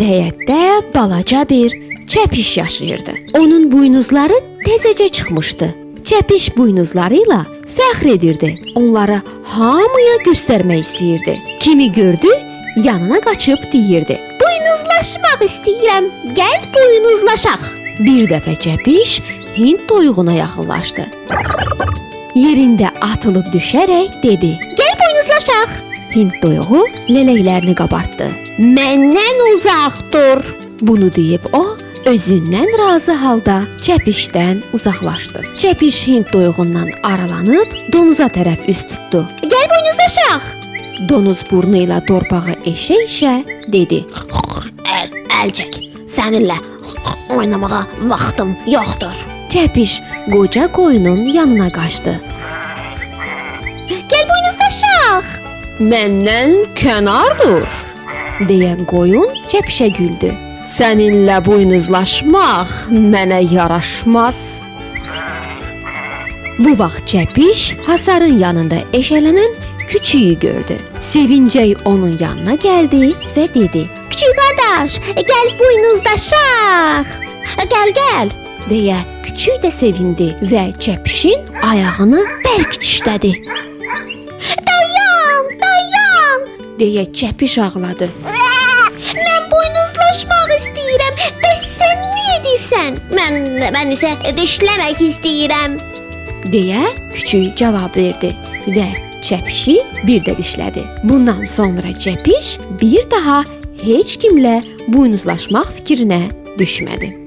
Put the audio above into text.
Bir həyətdə balaca bir çəpiş yaşayırdı. Onun buynuzları təzəcə çıxmışdı. Çəpiş buynuzlarıyla fəxr edirdi. Onları hamıya göstərmək istəyirdi. Kimi gördü, yanına qaçıb deyirdi: "Buynuzlaşmaq istəyirəm. Gəl buynuzlaşaq." Bir dəfə çəpiş Hind toyuğuna yaxınlaşdı. Yerində atılıb düşərək dedi: "Gəl buynuzlaşaq." Hind toyuğu lələklərini qabartdı. "Məndən uzaq dur." Bunu deyib o özündən razı halda çəpişdən uzaqlaşdı. Çəpiş Hind toyuğundan aralanıb donuza tərəf üst tutdu. "Gəl buynuzlaşaq." Donuz burnu ilə torpağı eşə-eşə dedi: Əl çək. Səninlə oynamağa vaxtım yoxdur. Çəpiş qoca qoyunun yanına qaçdı. "Gəl buynuzlaşaq." "Məndən kənar dur." deyən qoyun çəpişə güldü. "Səninlə buynuzlaşmaq mənə yaraşmaz." Bu vaxt çəpiş hasarın yanında eşələnən küçüyü gördü. Sevincək onun yanına gəldi və dedi: Küçük qardaş, gəl buynuzlaşaq. Gəl. deyə küçük də sevindi və çəpişin ayağını bərk dişlədi. Dayan. deyə çəpiş ağladı. Mən buynuzlaşmaq istəyirəm. Bəs sən nə edirsən? Mən isə dişləmək istəyirəm. deyə küçük cavab verdi və çəpişi bir də dişlədi. Bundan sonra çəpiş bir daha heç kimlə buynuzlaşmaq fikrinə düşmədi.